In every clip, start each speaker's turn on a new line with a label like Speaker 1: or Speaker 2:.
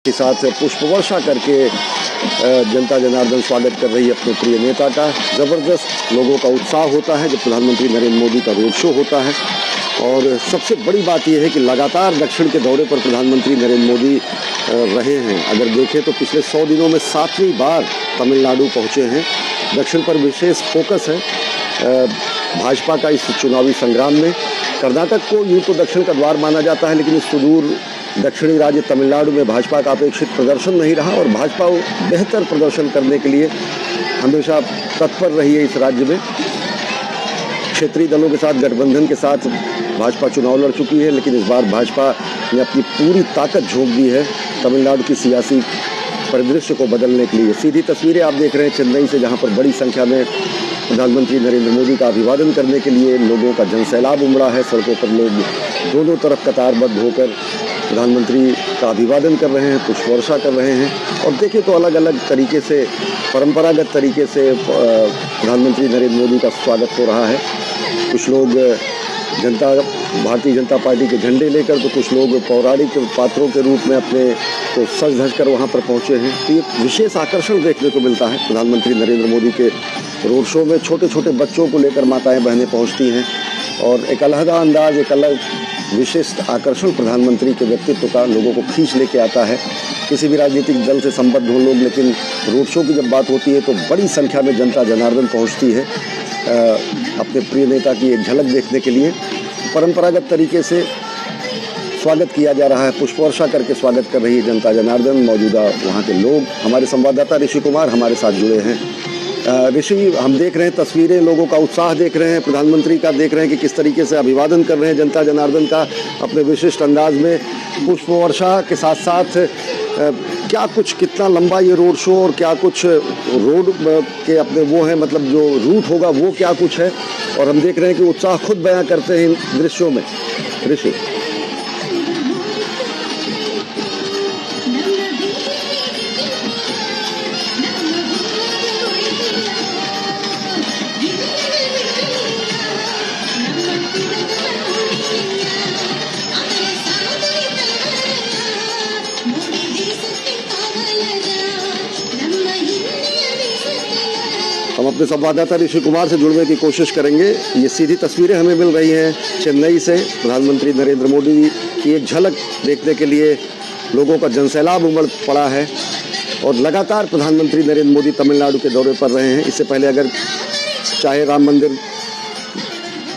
Speaker 1: के साथ पुष्प वर्षा करके जनता जनार्दन स्वागत कर रही है अपने प्रिय नेता का। ज़बरदस्त लोगों का उत्साह होता है जब प्रधानमंत्री नरेंद्र मोदी का रोड शो होता है। और सबसे बड़ी बात यह है कि लगातार दक्षिण के दौरे पर प्रधानमंत्री नरेंद्र मोदी रहे हैं। अगर देखें तो पिछले 100 दिनों में 7वीं बार तमिलनाडु पहुंचे हैं। दक्षिण पर विशेष फोकस है भाजपा का इस चुनावी संग्राम में। कर्नाटक को यूँ तो दक्षिण का द्वार माना जाता है, लेकिन इस सुदूर दक्षिणी राज्य तमिलनाडु में भाजपा का अपेक्षित प्रदर्शन नहीं रहा और भाजपा बेहतर प्रदर्शन करने के लिए हमेशा तत्पर रही है। इस राज्य में क्षेत्रीय दलों के साथ गठबंधन के साथ भाजपा चुनाव लड़ चुकी है, लेकिन इस बार भाजपा ने अपनी पूरी ताकत झोंक दी है तमिलनाडु की सियासी परिदृश्य को बदलने के लिए। सीधी तस्वीरें आप देख रहे हैं चेन्नई से, जहां पर बड़ी संख्या में प्रधानमंत्री नरेंद्र मोदी का अभिवादन करने के लिए लोगों का जनसैलाब उमड़ा है। सड़कों पर लोग दोनों तरफ कतारबद्ध होकर प्रधानमंत्री का अभिवादन कर रहे हैं, पुष्प वर्षा कर रहे हैं। और देखिए तो अलग अलग तरीके से, परंपरागत तरीके से प्रधानमंत्री नरेंद्र मोदी का स्वागत हो रहा है। कुछ लोग भारतीय जनता पार्टी के झंडे लेकर, तो कुछ लोग पौराणिक पात्रों के रूप में अपने को सज धज कर वहाँ पर पहुँचे हैं। तो ये विशेष आकर्षण देखने को मिलता है प्रधानमंत्री नरेंद्र मोदी के रोड शो में। छोटे छोटे बच्चों को लेकर माताएं बहनें पहुँचती हैं और एक अलहदा अंदाज, एक अलग विशिष्ट आकर्षण प्रधानमंत्री के व्यक्तित्व का लोगों को खींच लेके आता है। किसी भी राजनीतिक दल से संबद्ध हो लोग, लेकिन रोड शो की जब बात होती है तो बड़ी संख्या में जनता जनार्दन पहुंचती है अपने प्रिय नेता की एक झलक देखने के लिए। परंपरागत तरीके से स्वागत किया जा रहा है, पुष्प वर्षा करके स्वागत कर रही है जनता जनार्दन। मौजूदा वहाँ के लोग, हमारे संवाददाता ऋषि कुमार हमारे साथ जुड़े हैं। ऋषि, हम देख रहे हैं तस्वीरें, लोगों का उत्साह देख रहे हैं, प्रधानमंत्री का देख रहे हैं कि किस तरीके से अभिवादन कर रहे हैं जनता जनार्दन का अपने विशिष्ट अंदाज में। पुष्प वर्षा के साथ साथ क्या कुछ, कितना लंबा ये रोड शो और क्या कुछ रोड के अपने वो हैं, मतलब जो रूट होगा वो क्या कुछ है। और हम देख रहे हैं कि उत्साह खुद बयां करते हैं इन दृश्यों में। ऋषि, हम अपने संवाददाता ऋषि कुमार से जुड़ने की कोशिश करेंगे। ये सीधी तस्वीरें हमें मिल रही हैं चेन्नई से। प्रधानमंत्री नरेंद्र मोदी की एक झलक देखने के लिए लोगों का जनसैलाब उमड़ पड़ा है और लगातार प्रधानमंत्री नरेंद्र मोदी तमिलनाडु के दौरे पर रहे हैं। इससे पहले अगर चाहे राम मंदिर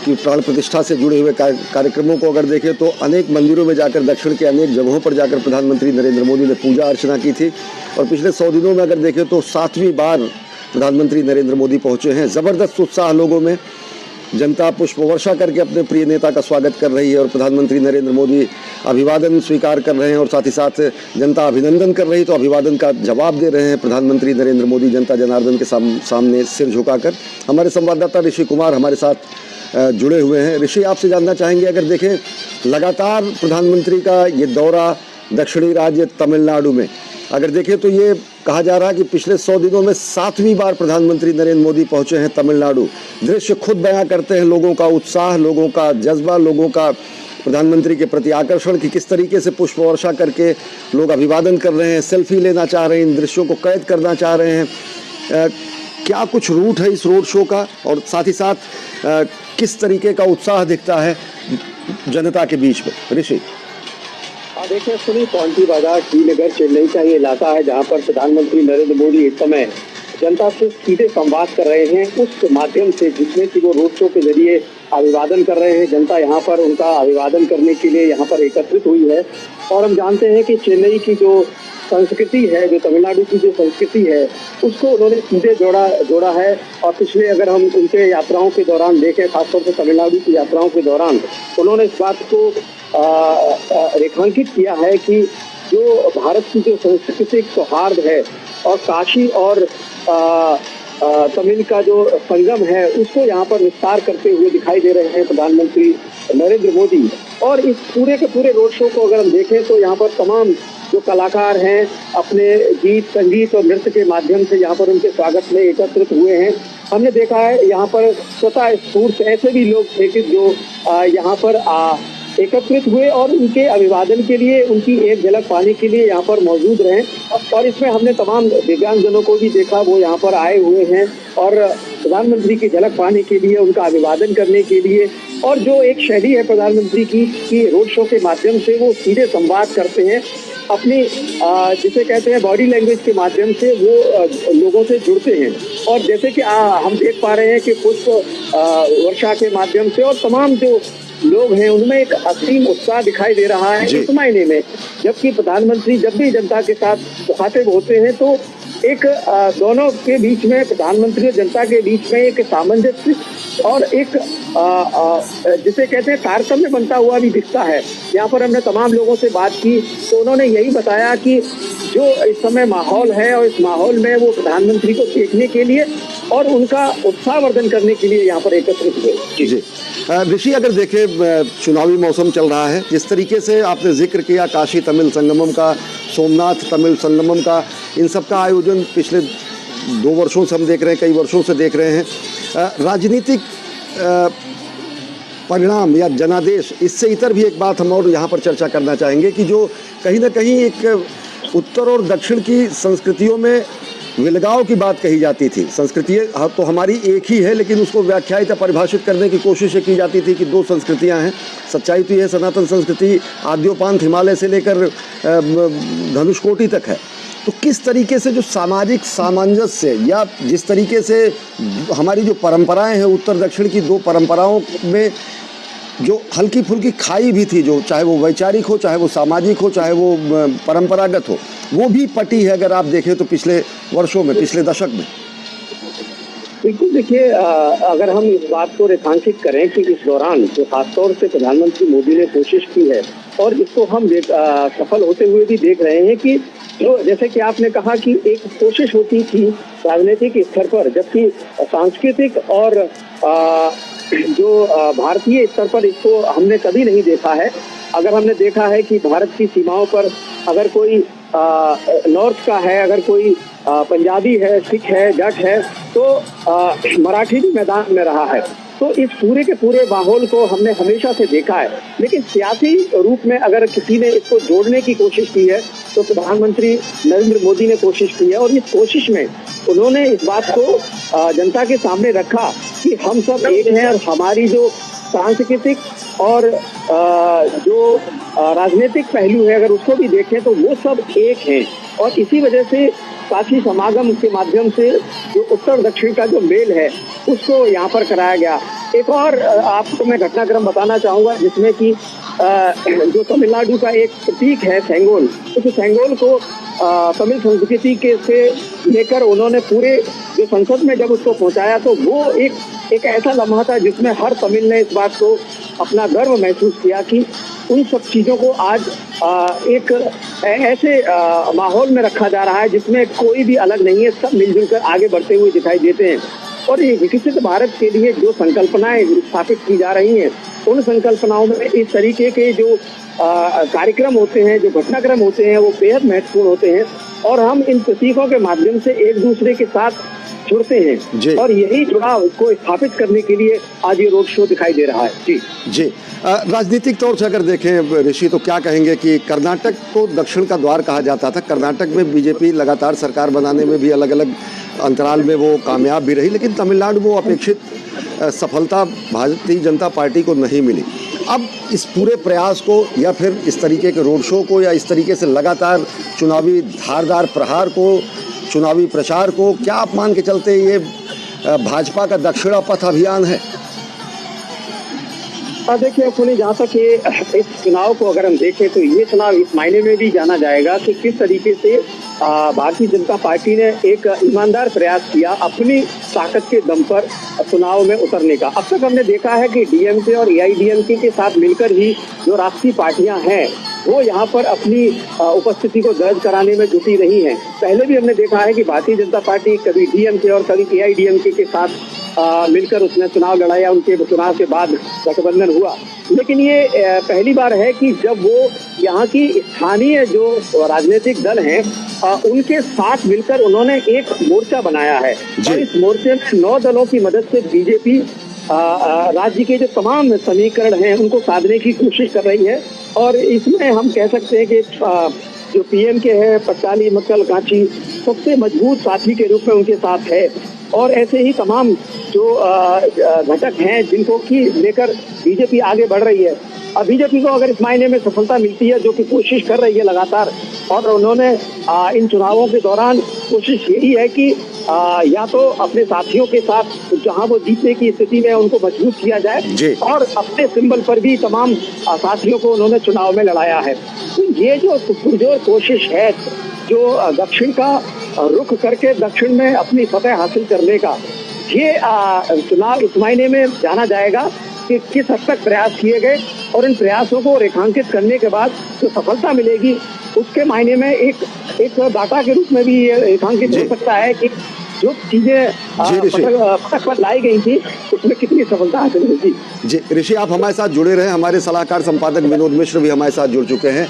Speaker 1: की प्राण प्रतिष्ठा से जुड़े हुए कार्यक्रमों को अगर देखें तो अनेक मंदिरों में जाकर, दक्षिण के अनेक जगहों पर जाकर प्रधानमंत्री नरेंद्र मोदी ने पूजा अर्चना की थी। और पिछले 100 दिनों में अगर देखें तो 7वीं बार प्रधानमंत्री नरेंद्र मोदी पहुंचे हैं। ज़बरदस्त उत्साह लोगों में, जनता पुष्प वर्षा करके अपने प्रिय नेता का स्वागत कर रही है और प्रधानमंत्री नरेंद्र मोदी अभिवादन स्वीकार कर रहे हैं और साथ ही साथ जनता अभिनंदन कर रही तो अभिवादन का जवाब दे रहे हैं प्रधानमंत्री नरेंद्र मोदी जनता जनार्दन के सामने सिर झुकाकर। हमारे संवाददाता ऋषि कुमार हमारे साथ जुड़े हुए हैं। ऋषि, आपसे जानना चाहेंगे, अगर देखें लगातार प्रधानमंत्री का ये दौरा दक्षिणी राज्य तमिलनाडु में, अगर देखें तो ये कहा जा रहा है कि पिछले 100 दिनों में 7वीं बार प्रधानमंत्री नरेंद्र मोदी पहुंचे हैं तमिलनाडु। दृश्य खुद बयां करते हैं लोगों का उत्साह, लोगों का जज्बा, लोगों का प्रधानमंत्री के प्रति आकर्षण कि किस तरीके से पुष्प वर्षा करके लोग अभिवादन कर रहे हैं, सेल्फी लेना चाह रहे हैं, इन दृश्यों को कैद करना चाह रहे हैं। क्या कुछ रूट है इस रोड शो का और साथ ही साथ किस तरीके का उत्साह दिखता है जनता के बीच में? ऋषि,
Speaker 2: देखिए सुनी, पौंटी बाजार, टी नगर, चेन्नई का ये इलाका है जहां पर प्रधानमंत्री नरेंद्र मोदी इस समय जनता से सीधे संवाद कर रहे हैं उस माध्यम से जिसमें कि वो रोड शो के जरिए अभिवादन कर रहे हैं। जनता यहाँ पर उनका अभिवादन करने के लिए यहाँ पर एकत्रित हुई है। और हम जानते हैं कि चेन्नई की जो संस्कृति है, जो तमिलनाडु की जो संस्कृति है, उसको उन्होंने सीधे जोड़ा है। और पिछले अगर हम उनके यात्राओं के दौरान देखें, खासतौर से तमिलनाडु की यात्राओं के दौरान उन्होंने इस बात को रेखांकित किया है कि जो भारत की जो सांस्कृतिक सौहार्द है और काशी और तमिल का जो संगम है, उसको यहाँ पर विस्तार करते हुए दिखाई दे रहे हैं प्रधानमंत्री नरेंद्र मोदी। और इस पूरे के पूरे रोड शो को अगर हम देखें तो यहाँ पर तमाम जो कलाकार हैं अपने गीत, संगीत और नृत्य के माध्यम से यहाँ पर उनके स्वागत में एकत्रित हुए हैं। हमने देखा है यहाँ पर स्वतः स्फूर्त ऐसे भी लोग थे कि जो यहाँ पर एकत्रित हुए और उनके अभिवादन के लिए, उनकी एक झलक पाने के लिए यहाँ पर मौजूद रहे। और इसमें हमने तमाम दिव्यांगजनों को भी देखा, वो यहाँ पर आए हुए हैं और प्रधानमंत्री की झलक पाने के लिए, उनका अभिवादन करने के लिए। और जो एक शैली है प्रधानमंत्री की कि रोड शो के माध्यम से वो सीधे संवाद करते हैं, अपनी जिसे कहते हैं बॉडी लैंग्वेज के माध्यम से वो लोगों से जुड़ते हैं। और जैसे कि हम देख पा रहे हैं कि पुष्प वर्षा के माध्यम से और तमाम जो लोग हैं उनमें एक असीम उत्साह दिखाई दे रहा है इस महीने में। जबकि प्रधानमंत्री जब भी जनता के साथ मुखातिब होते हैं तो एक दोनों के बीच में, प्रधानमंत्री और जनता के बीच में एक सामंजस्य और एक जिसे कहते हैं तारतम्य बनता हुआ भी दिखता है। यहाँ पर हमने तमाम लोगों से बात की तो उन्होंने यही बताया कि जो इस समय माहौल है और इस माहौल में वो प्रधानमंत्री को देखने के लिए और उनका उत्साहवर्धन करने के लिए यहाँ पर एकत्रित हुए।
Speaker 1: जी ऋषि, अगर देखें चुनावी मौसम चल रहा है, जिस तरीके से आपने जिक्र किया काशी तमिल संगमम का, सोमनाथ तमिल संगमम का, इन सब का आयोजन पिछले 2 वर्षों से हम देख रहे हैं, कई वर्षों से देख रहे हैं। राजनीतिक परिणाम या जनादेश, इससे इतर भी एक बात हम और यहाँ पर चर्चा करना चाहेंगे कि जो कहीं ना कहीं एक उत्तर और दक्षिण की संस्कृतियों में विलगाव की बात कही जाती थी। संस्कृति तो हमारी एक ही है, लेकिन उसको व्याख्यायित या परिभाषित करने की कोशिश की जाती थी कि 2 संस्कृतियां हैं। सच्चाई तो यह सनातन संस्कृति आद्योपांत हिमालय से लेकर धनुषकोटि तक है। तो किस तरीके से जो सामाजिक सामंजस्य या जिस तरीके से हमारी जो परंपराएं हैं, उत्तर दक्षिण की 2 परंपराओं में जो हल्की फुल्की खाई भी थी, जो चाहे वो वैचारिक हो, चाहे वो सामाजिक हो, चाहे वो परंपरागत हो, वो भी पटी है अगर आप देखें तो पिछले वर्षों में, पिछले दशक में।
Speaker 2: बिल्कुल, देखिए अगर हम इस बात को रेखांकित करें कि इस दौरान जो खासतौर से प्रधानमंत्री मोदी ने कोशिश की है और इसको हम सफल होते हुए भी देख रहे हैं कि जो जैसे कि आपने कहा कि एक कोशिश होती थी राजनीतिक स्तर पर, जबकि सांस्कृतिक और जो भारतीय स्तर पर इसको हमने कभी नहीं देखा है। अगर हमने देखा है कि भारत की सीमाओं पर अगर कोई नॉर्थ का है, अगर कोई पंजाबी है, सिख है, जट है, तो मराठी भी मैदान में रहा है। तो इस पूरे के पूरे माहौल को हमने हमेशा से देखा है। लेकिन सियासी रूप में अगर किसी ने इसको जोड़ने की कोशिश की है तो प्रधानमंत्री नरेंद्र मोदी ने कोशिश की है। और इस कोशिश में उन्होंने इस बात को जनता के सामने रखा कि हम सब एक हैं और हमारी जो सांस्कृतिक और जो राजनीतिक पहलू है अगर उसको भी देखें तो वो सब एक हैं। और इसी वजह से काशी समागम के माध्यम से जो उत्तर दक्षिण का जो मेल है उसको यहाँ पर कराया गया। एक और आपको मैं घटनाक्रम बताना चाहूँगा जिसमें कि जो तमिलनाडु का एक प्रतीक है सेंगोल, उस सेंगोल को तमिल संस्कृति के से लेकर उन्होंने पूरे जो संसद में जब उसको पहुंचाया तो वो एक ऐसा लम्हा था जिसमें हर तमिल ने इस बात को अपना गर्व महसूस किया कि उन सब चीज़ों को आज एक ऐसे माहौल में रखा जा रहा है जिसमें कोई भी अलग नहीं है, सब मिलजुल कर आगे बढ़ते हुए दिखाई देते हैं। और ये विकसित भारत के लिए जो संकल्पनाएं स्थापित की जा रही हैं उन संकल्पनाओं में इस तरीके के जो कार्यक्रम होते हैं, जो घटनाक्रम होते हैं, वो बेहद महत्वपूर्ण होते हैं। और हम इन प्रतीकों के माध्यम से एक दूसरे के साथ जुड़ते हैं और यही जुड़ाव को स्थापित करने के लिए आज ये रोड शो दिखाई दे रहा है।
Speaker 1: जी राजनीतिक तौर से अगर देखें ऋषि तो क्या कहेंगे कि कर्नाटक को दक्षिण का द्वार कहा जाता था। कर्नाटक में बीजेपी लगातार सरकार बनाने में भी अलग अलग अंतराल में वो कामयाब भी रही, लेकिन तमिलनाडु में वो अपेक्षित सफलता भारतीय जनता पार्टी को नहीं मिली। अब इस पूरे प्रयास को या फिर इस तरीके के रोड शो को या इस तरीके से लगातार चुनावी धारदार प्रहार को, चुनावी प्रचार को क्या आप मान के चलते ये भाजपा का दक्षिणा पथ अभियान है?
Speaker 2: देखिए सुनिए, जहाँ तक ये इस चुनाव को अगर हम देखें तो ये चुनाव इस मायने में भी जाना जाएगा कि किस तरीके से भारतीय जनता पार्टी ने एक ईमानदार प्रयास किया अपनी ताकत के दम पर चुनाव में उतरने का। अब तक हमने देखा है कि डीएमके और एआईडीएमके के साथ मिलकर ही जो राष्ट्रीय पार्टियां हैं वो यहाँ पर अपनी उपस्थिति को दर्ज कराने में जुटी रही हैं। पहले भी हमने देखा है कि भारतीय जनता पार्टी कभी डीएमके और कभी एआईडीएमके के साथ मिलकर उसने चुनाव लड़ाया, उनके चुनाव के बाद गठबंधन हुआ। लेकिन ये पहली बार है कि जब वो यहाँ की स्थानीय जो राजनीतिक दल हैं उनके साथ मिलकर उन्होंने एक मोर्चा बनाया है और इस मोर्चे में 9 दलों की मदद से बीजेपी राज्य के जो तमाम समीकरण हैं उनको साधने की कोशिश कर रही है। और इसमें हम कह सकते हैं कि जो पीएम के हैं पट्टाली मक्कल कांची सबसे मजबूत साथी के रूप में उनके साथ है। और ऐसे ही तमाम जो घटक हैं जिनको की लेकर बीजेपी आगे बढ़ रही है। अब बीजेपी को अगर इस मायने में सफलता मिलती है, जो कि कोशिश कर रही है लगातार, और उन्होंने इन चुनावों के दौरान कोशिश यही है कि या तो अपने साथियों के साथ जहां वो जीतने की स्थिति में उनको मजबूत किया जाए, और अपने सिंबल पर भी तमाम साथियों को उन्होंने चुनाव में लड़ाया है। तो ये जो पुरजोर कोशिश है जो दक्षिण का रुख करके दक्षिण में अपनी फतह हासिल करने का, ये चुनाव इस मायने में जाना जाएगा कि किस हद तक प्रयास किए गए, और इन प्रयासों को रेखांकित करने के बाद जो सफलता मिलेगी उसके मायने में एक डाटा के रूप में भी ये रेखांकित हो सकता है कि जो चीजें पटक पर लाई गई थी उसमें कितनी सफलता हासिल हुई थी।
Speaker 1: जी ऋषि, आप हमारे साथ जुड़े रहे। हमारे सलाहकार संपादक विनोद मिश्र भी हमारे साथ जुड़ चुके हैं।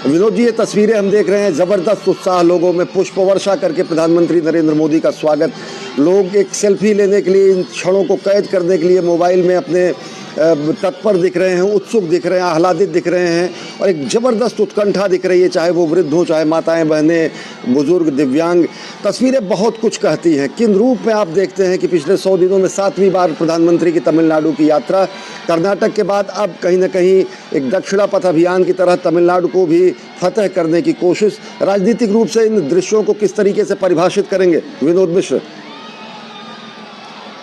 Speaker 1: विनोद जी, ये तस्वीरें हम देख रहे हैं, जबरदस्त उत्साह लोगों में, पुष्प वर्षा करके प्रधानमंत्री नरेंद्र मोदी का स्वागत। लोग एक सेल्फी लेने के लिए, इन क्षणों को कैद करने के लिए मोबाइल में अपने तत्पर दिख रहे हैं, उत्सुक दिख रहे हैं, आह्लादित दिख रहे हैं, और एक जबरदस्त उत्कंठा दिख रही है, चाहे वो वृद्ध हो, चाहे माताएं बहनें, बुजुर्ग, दिव्यांग। तस्वीरें बहुत कुछ कहती हैं। किन रूप में आप देखते हैं कि पिछले 100 दिनों में 7वीं बार प्रधानमंत्री की तमिलनाडु की यात्रा, कर्नाटक के बाद अब कहीं न कहीं एक दक्षिणा पथ अभियान की तरह तमिलनाडु को भी फतह करने की कोशिश, राजनीतिक रूप से इन दृश्यों को किस तरीके से परिभाषित करेंगे विनोद मिश्र?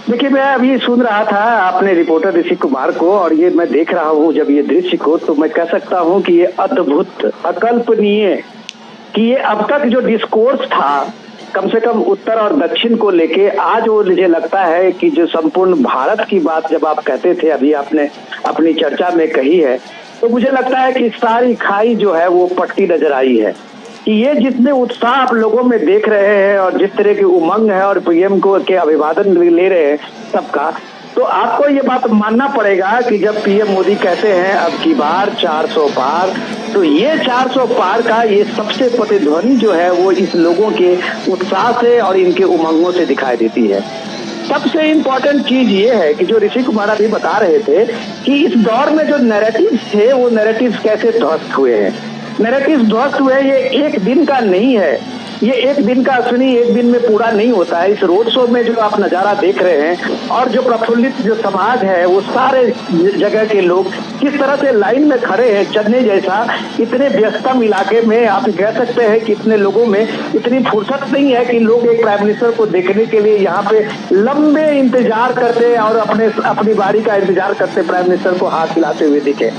Speaker 3: देखिए, मैं अभी सुन रहा था आपने रिपोर्टर ऋषि कुमार को, और ये मैं देख रहा हूँ जब ये दृश्य को, तो मैं कह सकता हूँ कि ये अद्भुत, अकल्पनीय, कि ये अब तक जो डिस्कोर्स था कम से कम उत्तर और दक्षिण को लेके, आज वो मुझे लगता है कि जो संपूर्ण भारत की बात जब आप कहते थे, अभी आपने अपनी चर्चा में कही है, तो मुझे लगता है कि सारी खाई जो है वो पट्टी नजर आई है कि ये जितने उत्साह आप लोगों में देख रहे हैं और जिस तरह की उमंग है और पीएम को के अभिवादन ले रहे हैं सबका, तो आपको ये बात मानना पड़ेगा कि जब पीएम मोदी कहते हैं अब की बार 400 पार, तो ये 400 पार का ये सबसे प्रतिध्वनि जो है वो इस लोगों के उत्साह से और इनके उमंगों से दिखाई देती है। सबसे इम्पोर्टेंट चीज ये है कि जो ऋषि कुमार अभी बता रहे थे कि इस दौर में जो नैरेटिव्स थे वो नैरेटिव्स कैसे ध्वस्त हुए हैं। नैरेटिव ध्वस्त हुए, ये एक दिन का नहीं है, ये एक दिन का सुनी एक दिन में पूरा नहीं होता है। इस रोड शो में जो आप नजारा देख रहे हैं और जो प्रफुल्लित जो समाज है, वो सारे जगह के लोग किस तरह से लाइन में खड़े हैं चन्ने जैसा, इतने व्यस्तम इलाके में आप कह सकते हैं कि इतने लोगों में इतनी फुर्सत नहीं है कि लोग एक प्राइम मिनिस्टर को देखने के लिए यहाँ पे लंबे इंतजार करते और अपनी बारी का इंतजार करते प्राइम मिनिस्टर को हाथ हिलाते हुए दिखे।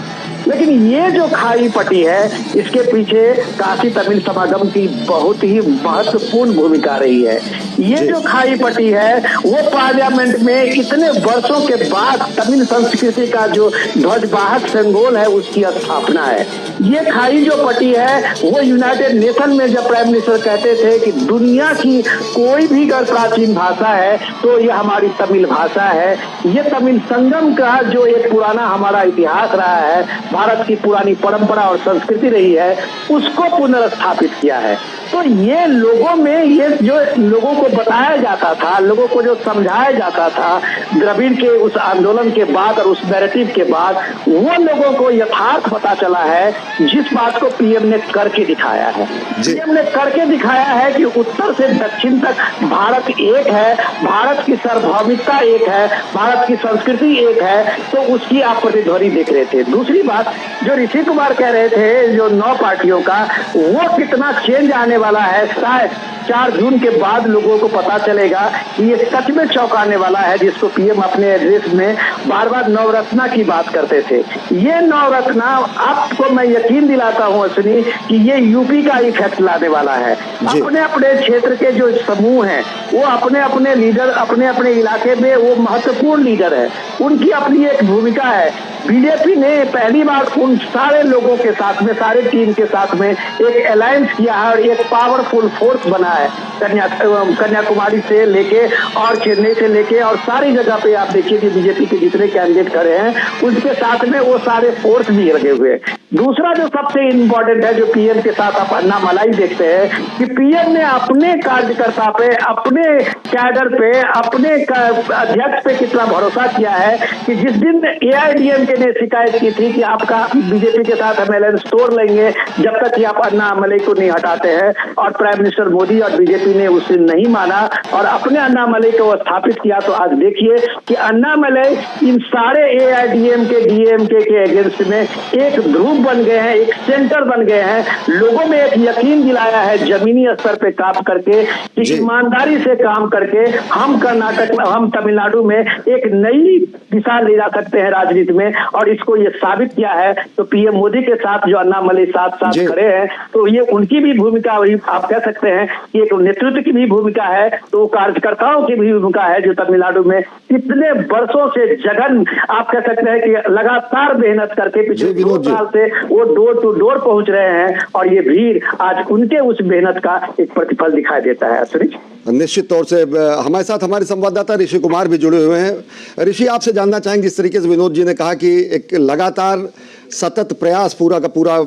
Speaker 3: लेकिन ये जो खाई पटी है, इसके पीछे काशी तमिल समागम की बहुत ही महत्वपूर्ण भूमिका रही है। ये जो खाई पटी है वो पार्लियामेंट में इतने वर्षों के बाद तमिल संस्कृति का जो ध्वजवाहक सिंबल है उसकी स्थापना है। ये खाई जो पटी है वो यूनाइटेड नेशन में जब प्राइम मिनिस्टर कहते थे कि दुनिया की कोई भी अगर प्राचीन भाषा है तो ये हमारी तमिल भाषा है। ये तमिल संगम का जो एक पुराना हमारा इतिहास रहा है, भारत की पुरानी परंपरा और संस्कृति रही है, उसको पुनर्स्थापित किया है। तो ये लोगों में, ये जो लोगों को बताया जाता था, लोगों को जो समझाया जाता था द्रविड़ के उस आंदोलन के बाद और उस नैरेटिव के बाद, वो लोगों को यथार्थ पता चला है, जिस बात को पीएम ने करके दिखाया है। पीएम ने करके दिखाया है कि उत्तर से दक्षिण तक भारत एक है, भारत की सार्वभौमिकता एक है, भारत की संस्कृति एक है। तो उसकी आप प्रतिध्वनि देख रहे थे। दूसरी बात जो ऋषि कुमार कह रहे थे, जो 9 पार्टियों का, वो कितना चेंज आने वाला है, शायद 4 जून के बाद लोगों को पता चलेगा कि ये सच में चौंकाने वाला है, जिसको पीएम अपने एड्रेस में बार बार नवरत्ना की बात करते थे। ये नवरत्ना आपको मैं यकीन दिलाता हूँ अश्विनी कि ये यूपी का इफेक्ट लाने वाला है। अपने अपने क्षेत्र के जो समूह हैं वो अपने अपने लीडर, अपने अपने इलाके में वो महत्वपूर्ण लीडर है, उनकी अपनी एक भूमिका है। बीजेपी ने पहली बार उन सारे लोगों के साथ में, सारे टीम के साथ में एक अलायंस किया है और एक पावरफुल फोर्स बना है। कन्याकुमारी से लेके और चेन्नई से लेके और सारी जगह पे आप देखिए कि बीजेपी के जितने कैंडिडेट खड़े हैं उसके साथ में वो सारे फोर्स भी लगे हुए हैं। दूसरा जो सबसे इम्पोर्टेंट है, जो पीएम के साथ आप अन्ना मलाई देखते हैं कि पीएम ने अपने कार्यकर्ता पे, अपने कैडर पे, अपने अध्यक्ष पे कितना भरोसा किया है कि जिस दिन एआईडीएमके ने शिकायत की थी कि आपका बीजेपी के साथ हम अलायंस तोड़ लेंगे जब तक कि आप अन्ना मलाई को नहीं हटाते हैं, और प्राइम मिनिस्टर मोदी और बीजेपी ने उस दिन नहीं माना और अपने अन्ना मलाई को स्थापित किया। तो आज देखिए कि अन्ना मलाई इन सारे एआईडीएमके डीएमके के अगेंस्ट में एक ध्रुव बन गए हैं, एक सेंटर बन गए हैं। लोगों में एक यकीन दिलाया है जमीनी स्तर पे काम करके कि ईमानदारी से काम करके हम कर्नाटक में, हम तमिलनाडु में एक नई दिशा ले जा सकते हैं राजनीति में, और इसको ये साबित किया है। तो पीएम मोदी के साथ जो अन्ना मलाई साथ साथ खड़े हैं, तो ये उनकी भी भूमिका, आप कह सकते हैं कि एक नेतृत्व की भी भूमिका है, तो कार्यकर्ताओं की भी भूमिका है जो तमिलनाडु में इतने वर्षों से जघन, आप कह सकते हैं कि लगातार मेहनत करके पिछले 2 साल से वो डोर टू डोर पहुंच रहे हैं, और ये भीड़ आज उनके उस मेहनत का एक प्रतिफल दिखाई देता है। सुरेश,
Speaker 1: निश्चित तौर से हमारे साथ हमारे संवाददाता ऋषि कुमार भी जुड़े हुए हैं। ऋषि, आपसे जानना चाहेंगे, जिस तरीके से विनोद जी ने कहा कि एक लगातार सतत प्रयास पूरा का पूरा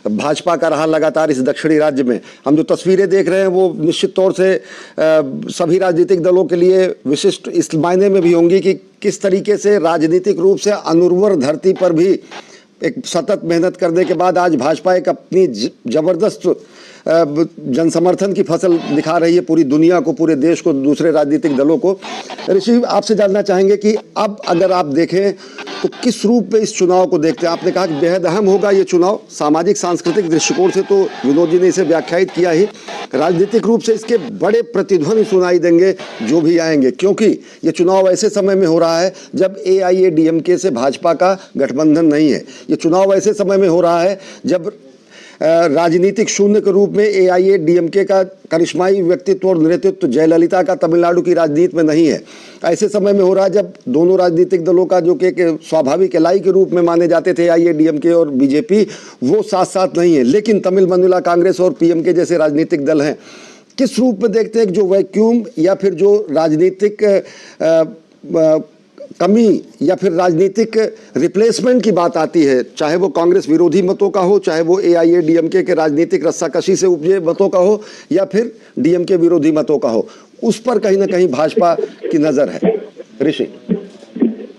Speaker 1: भाजपा का रहा लगातार इस दक्षिणी राज्य में, हम जो तस्वीरें देख रहे हैं वो निश्चित तौर से सभी राजनीतिक दलों के लिए विशिष्ट इस मायने में भी होंगी कि किस तरीके से राजनीतिक रूप से अनुर्वर धरती पर भी एक सतत मेहनत करने के बाद आज भाजपा एक अपनी जबरदस्त जनसमर्थन की फसल दिखा रही है पूरी दुनिया को, पूरे देश को, दूसरे राजनीतिक दलों को। ऋषि, आपसे जानना चाहेंगे कि अब अगर आप देखें तो किस रूप में इस चुनाव को देखते हैं? आपने कहा कि बेहद अहम होगा ये चुनाव, सामाजिक सांस्कृतिक दृष्टिकोण से तो विनोद जी ने इसे व्याख्यायित किया ही, राजनीतिक रूप से इसके बड़े प्रतिध्वनि सुनाई देंगे जो भी आएंगे, क्योंकि ये चुनाव ऐसे समय में हो रहा है जब एआईएडीएमके से भाजपा का गठबंधन नहीं है। ये चुनाव ऐसे समय में हो रहा है जब राजनीतिक शून्य के रूप में एआईएडीएमके का करिश्माई व्यक्तित्व और नेतृत्व जयललिता का तमिलनाडु की राजनीति में नहीं है। ऐसे समय में हो रहा है जब दोनों राजनीतिक दलों का जो कि स्वाभाविक एलाई के रूप में माने जाते थे एआईएडीएमके और बीजेपी, वो साथ साथ नहीं है, लेकिन तमिल मानिला कांग्रेस और पीएमके जैसे राजनीतिक दल हैं। किस रूप में देखते हैं जो वैक्यूम या फिर जो राजनीतिक कमी या फिर राजनीतिक रिप्लेसमेंट की बात आती है, चाहे वो कांग्रेस विरोधी मतों का हो, चाहे वो एआईएडीएमके के राजनीतिक रस्साकशी से उपजे मतों का हो, या फिर डीएमके विरोधी मतों का हो, उस पर कहीं ना कहीं भाजपा की नजर है। ऋषि,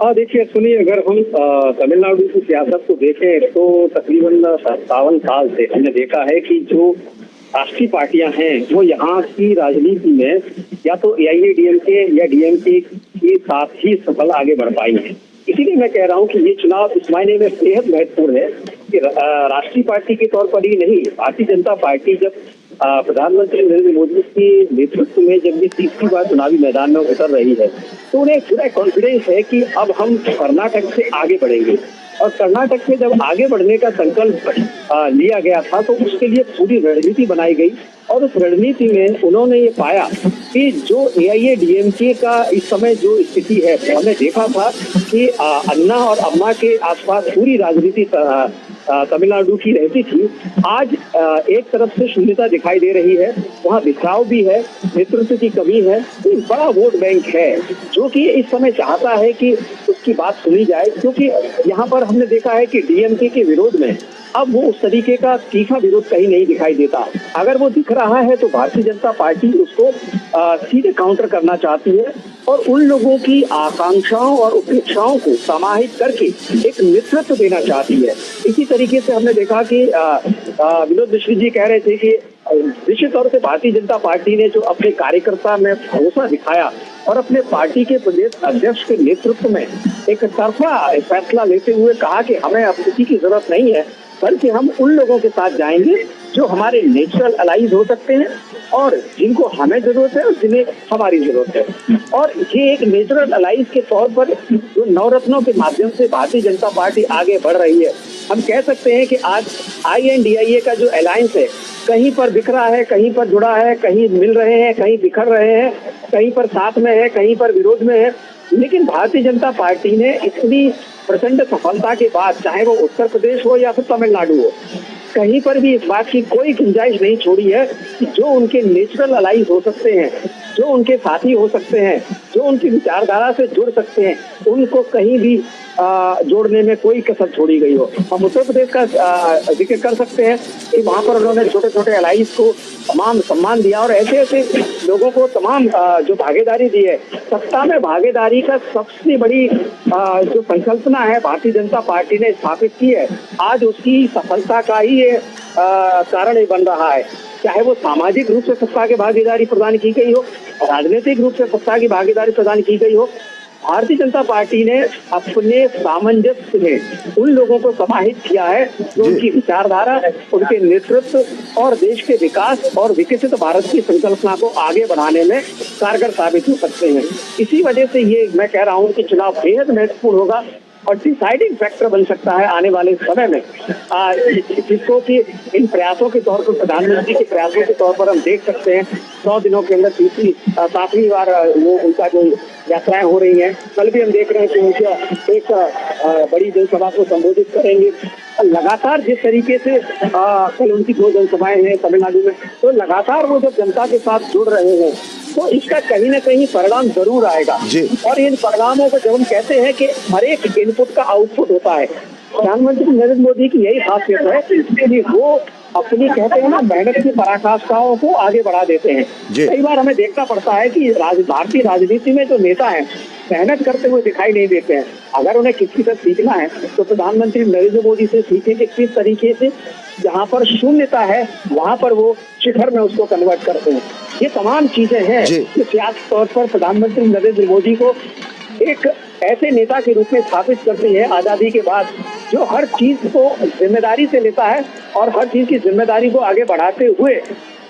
Speaker 2: देखिए सुनिए, अगर हम तमिलनाडु की सियासत को देखें तो तकरीबन 57 साल से हमने देखा है कि जो राष्ट्रीय पार्टियां हैं वो यहाँ की राजनीति में या तो एआईएडीएमके या डीएमके के साथ ही सफल आगे बढ़ पाई है। इसीलिए मैं कह रहा हूँ कि ये चुनाव इस मायने में बेहद महत्वपूर्ण है कि राष्ट्रीय पार्टी के तौर पर ही नहीं, भारतीय जनता पार्टी जब प्रधानमंत्री नरेंद्र मोदी के नेतृत्व में जब भी तीसरी बार चुनावी मैदान में उतर रही है तो उन्हें पूरा कॉन्फिडेंस है कि अब हम कर्नाटक से आगे बढ़ेंगे। और कर्नाटक में जब आगे बढ़ने का संकल्प लिया गया था तो उसके लिए पूरी रणनीति बनाई गई, और उस रणनीति में उन्होंने ये पाया कि जो एआईएडीएमके का इस समय जो स्थिति है, हमने देखा था कि अन्ना और अम्मा के आसपास पूरी राजनीति तमिलनाडु की रहती थी। आज एक तरफ से शून्यता दिखाई दे रही है, वहाँ बिखराव भी है, नेतृत्व की कमी है, एक बड़ा वोट बैंक है जो कि इस समय चाहता है कि उसकी बात सुनी जाए, क्योंकि यहाँ पर हमने देखा है कि डीएमके के विरोध में अब वो उस तरीके का तीखा विरोध कहीं नहीं दिखाई देता। अगर वो दिख रहा है तो भारतीय जनता पार्टी उसको सीधे काउंटर करना चाहती है और उन लोगों की आकांक्षाओं और अपेक्षाओं को समाहित करके एक नेतृत्व देना चाहती है। इसी तरीके से हमने देखा कि विनोद मिश्र जी कह रहे थे कि निश्चित तौर से भारतीय जनता पार्टी ने जो अपने कार्यकर्ता में भरोसा दिखाया और अपने पार्टी के प्रदेश अध्यक्ष के नेतृत्व में एक तरफा फैसला लेते हुए कहा कि हमें अब किसी की जरूरत नहीं है, बल्कि हम उन लोगों के साथ जाएंगे जो हमारे नेचुरल अलाइज हो सकते हैं और जिनको हमें जरूरत है और जिन्हें हमारी जरूरत है। और ये एक नेचुरल अलाइज के तौर पर जो नवरत्नों के माध्यम से भारतीय जनता पार्टी आगे बढ़ रही है। हम कह सकते हैं कि आज INDIA का जो अलायंस है कहीं पर बिखरा है, कहीं पर जुड़ा है, कहीं मिल रहे हैं, कहीं बिखर रहे हैं, कहीं पर साथ में है, कहीं पर विरोध में है, लेकिन भारतीय जनता पार्टी ने इतनी प्रचंड सफलता के बाद, चाहे वो उत्तर प्रदेश हो या फिर तमिलनाडु हो, कहीं पर भी इस बात की कोई गुंजाइश नहीं छोड़ी है कि जो उनके नेचुरल अलाइज हो सकते हैं, जो उनके साथी हो सकते हैं, जो उनकी विचारधारा से जुड़ सकते हैं उनको कहीं भी जोड़ने में कोई कसर छोड़ी गई हो। हम उत्तर प्रदेश का जिक्र कर सकते हैं कि वहां पर उन्होंने छोटे छोटे एलाइज को तमाम सम्मान दिया और ऐसे ऐसे लोगों को तमाम जो भागीदारी दी है। सत्ता में भागीदारी का सबसे बड़ी जो संकल्पना है भारतीय जनता पार्टी ने स्थापित की है, आज उसकी सफलता का ही ये कारण ही बन रहा है। चाहे वो सामाजिक रूप से सत्ता की भागीदारी प्रदान की गई हो, राजनीतिक रूप से सत्ता की भागीदारी प्रदान की गई हो, भारतीय जनता पार्टी ने अपने सामंजस्य में उन लोगों को समाहित किया है जो उनकी विचारधारा, उनके नेतृत्व और देश के विकास और विकसित भारत की संकल्पना को आगे बढ़ाने में कारगर साबित हो सकते हैं। इसी वजह से ये मैं कह रहा हूँ कि चुनाव बेहद महत्वपूर्ण होगा और डिसाइडिंग फैक्टर बन सकता है आने वाले समय में, जिसको कि इन प्रयासों के तौर पर, प्रधानमंत्री के प्रयासों के तौर पर हम देख सकते हैं 100 दिनों के अंदर तीसरी 7वीं बार वो उनका जो यात्राएं हो रही हैं। कल भी हम देख रहे हैं कि उनका एक बड़ी जनसभा को संबोधित करेंगे। लगातार जिस तरीके से कल उनकी 2 जनसभाएं हैं तमिलनाडु में, तो लगातार वो जब जनता के साथ जुड़ रहे हैं तो इसका कहीं ना कहीं परिणाम जरूर आएगा। और इन परिणामों को जब हम कहते हैं कि हर एक इनपुट का आउटपुट होता है, प्रधानमंत्री नरेंद्र मोदी की यही खासियत है कि वो अपनी कहते हैं ना मेहनत की पराकाष्ठाओं को आगे बढ़ा देते हैं। कई बार हमें देखना पड़ता है कि भारतीय राजनीति में जो नेता हैं मेहनत करते हुए दिखाई नहीं देते हैं। अगर उन्हें किसी से सीखना है तो प्रधानमंत्री नरेंद्र मोदी से सीखें कि किस तरीके से जहाँ पर शून्यता है वहाँ पर वो शिखर में उसको कन्वर्ट करते हैं। ये तमाम चीजें हैं जो सियासी तौर पर प्रधानमंत्री नरेंद्र मोदी को एक ऐसे नेता के रूप में स्थापित करती है आजादी के बाद, जो हर चीज को जिम्मेदारी से लेता है और हर चीज की जिम्मेदारी को आगे बढ़ाते हुए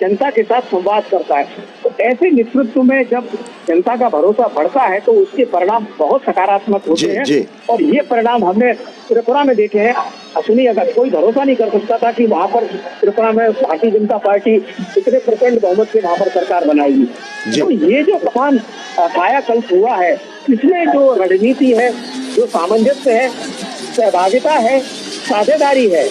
Speaker 2: जनता के साथ संवाद करता है। तो ऐसे नेतृत्व में जब जनता का भरोसा बढ़ता है तो उसके परिणाम बहुत सकारात्मक होते हैं। और ये परिणाम हमने त्रिपुरा में देखे हैं। सुनिए, अगर कोई भरोसा नहीं कर सकता था कि वहाँ पर त्रिपुरा में भारतीय जनता पार्टी इतने प्रचंड बहुमत से वहाँ पर सरकार बनाएगी, तो ये जो तमाम कायाकल्प हुआ है, इसमें जो रणनीति है, जो सामंजस्य है, सहभागिता है, साझेदारी है,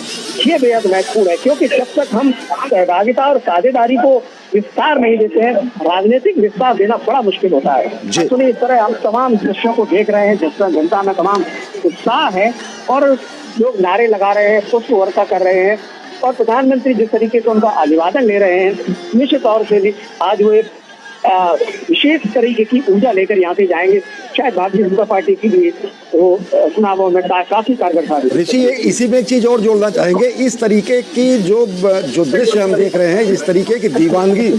Speaker 2: ये बेहद महत्वपूर्ण है। क्योंकि जब तक हम सहभागिता और साझेदारी को विस्तार नहीं देते हैं, राजनीतिक विस्तार देना बड़ा मुश्किल होता है। सुनिए, इस तरह हम तमाम दृश्यों को देख रहे हैं जिसमें जनता में तमाम उत्साह है और लोग नारे लगा रहे हैं, पुष्प वर्षा कर रहे हैं और प्रधानमंत्री जिस तरीके से उनका अभिवादन ले रहे हैं, निश्चित तौर से आज वो एक विशेष तरीके की ऊर्जा लेकर यहाँ से जाएंगे। शायद भारतीय जनता पार्टी की भी वो चुनावों में काफी कारगर साबित।
Speaker 1: ऋषि, इसी में एक चीज और जोड़ना चाहेंगे, इस तरीके की जो दृश्य हम देख रहे हैं, इस तरीके की दीवानगी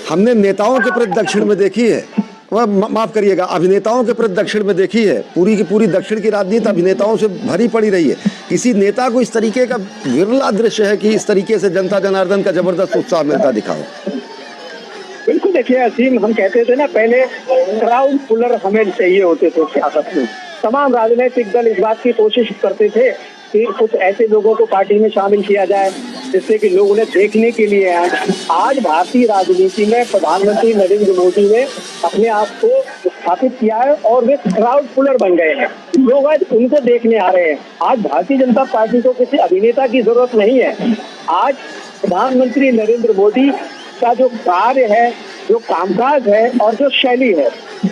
Speaker 1: हमने नेताओं के प्रति दक्षिण में देखी है, वह माफ करिएगा अभिनेताओं के प्रति दक्षिण में देखी है। पूरी की पूरी दक्षिण की राजनीति अभिनेताओं से भरी पड़ी रही है। किसी नेता को इस तरीके का विरला दृश्य है कि इस तरीके से जनता जनार्दन का जबरदस्त उत्साह मिलता दिखाओ।
Speaker 2: बिल्कुल, देखिए असीम, हम कहते थे ना पहले क्राउड पुलर हमें चाहिए होते थे सियासत में। तमाम राजनीतिक दल इस बात की कोशिश करते थे कि कुछ ऐसे लोगों को पार्टी में शामिल किया जाए जिससे कि लोग उन्हें देखने के लिए आए। आज भारतीय राजनीति में प्रधानमंत्री नरेंद्र मोदी ने अपने आप को स्थापित किया है और वे क्राउड पुलर बन गए हैं। लोग आज उनको देखने आ रहे हैं। आज भारतीय जनता पार्टी को किसी अभिनेता की जरूरत नहीं है। आज प्रधानमंत्री नरेंद्र मोदी का जो कार्य है, जो कामकाज है और जो शैली है,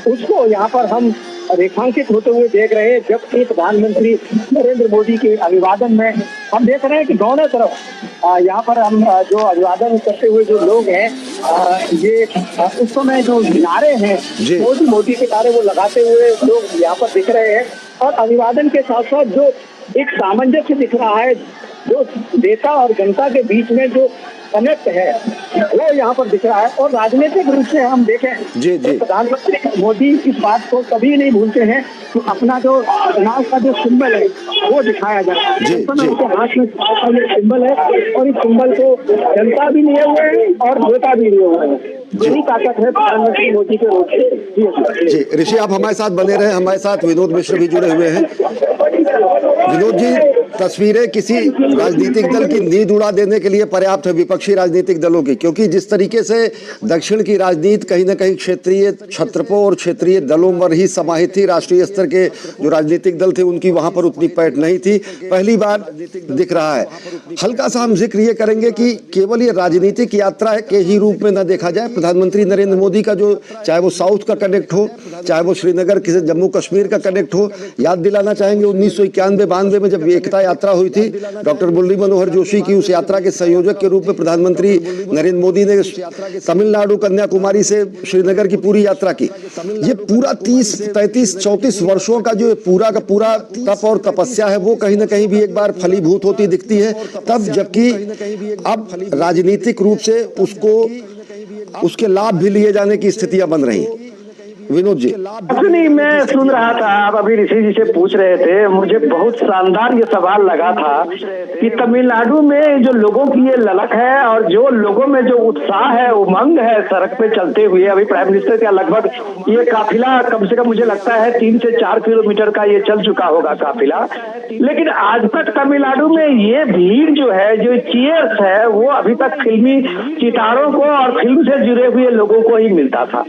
Speaker 2: उसको यहाँ पर हम रेखांकित होते हुए देख रहे हैं। जबकि प्रधानमंत्री नरेंद्र मोदी के अभिवादन में हम देख रहे हैं कि दोनों तरफ यहाँ पर हम जो अभिवादन करते हुए जो लोग हैं, ये उस समय जो नारे हैं मोदी के नारे वो लगाते हुए लोग यहाँ पर दिख रहे हैं। और अभिवादन के साथ साथ जो एक सामंजस्य दिख रहा है, जो नेता और जनता के बीच में जो कनेक्ट है, वो यहाँ पर दिख रहा है। और राजनीतिक रूप से हम देखें तो प्रधानमंत्री मोदी इस बात को कभी नहीं भूलते हैं तो अपना जो चुनाव का जो सिंबल है वो दिखाया जाए। उनके हाथ में सिंबल है और इस सिंबल को जनता भी लिए हुए है और नेता भी लिए हुए हैं। यही ताकत है प्रधानमंत्री मोदी के रोड से।
Speaker 1: जी ऋषि, आप हमारे साथ बने रहे। हमारे साथ विनोद मिश्र भी जुड़े हुए हैं। विनोद जी, तस्वीरें किसी राजनीतिक दल की नींद उड़ा देने के लिए पर्याप्त है, विपक्षी राजनीतिक दलों की, क्योंकि जिस तरीके से दक्षिण की राजनीति कहीं ना कहीं क्षेत्रीय छत्रपों और क्षेत्रीय दलों पर ही समाहित थी। राष्ट्रीय स्तर के जो राजनीतिक दल थे उनकी वहां पर उतनी पैठ नहीं थी, पहली बार दिख रहा है। हल्का सा हम जिक्र ये करेंगे कि केवल ये राजनीतिक यात्रा के ही रूप में न देखा जाए। प्रधानमंत्री नरेंद्र मोदी का जो, चाहे वो साउथ का कनेक्ट हो, चाहे वो श्रीनगर के जम्मू कश्मीर का कनेक्ट हो, याद दिलाना चाहेंगे 1991-92 में जब एकता यात्रा हुई थी, डॉक्टर मुरली मनोहर जोशी की उस यात्रा के संयोजक के रूप में प्रधानमंत्री नरेंद्र मोदी ने तमिलनाडु कन्याकुमारी से श्रीनगर की पूरी यात्रा की। ये पूरा 30, 33, 34 वर्षों का जो पूरा का पूरा तप और तपस्या है वो कहीं ना कहीं भी एक बार फलीभूत होती दिखती है तब, जबकि अब राजनीतिक रूप से उसके लाभ भी लिए जाने की स्थितियां बन रही हैं। विनोद जी,
Speaker 3: नहीं, मैं सुन रहा था, आप अभी ऋषि जी से पूछ रहे थे, मुझे बहुत शानदार ये सवाल लगा था कि तमिलनाडु में जो लोगों की ये ललक है और जो लोगों में जो उत्साह है, उमंग है सड़क पे चलते हुए, अभी प्राइम मिनिस्टर का लगभग ये काफिला कम से कम मुझे लगता है 3 से 4 किलोमीटर का ये चल चुका होगा काफिला, लेकिन आज तक तमिलनाडु में ये भीड़ जो है, जो चीयर्स है, वो अभी तक फिल्मी सितारों को और फिल्म से जुड़े हुए लोगों को ही मिलता था।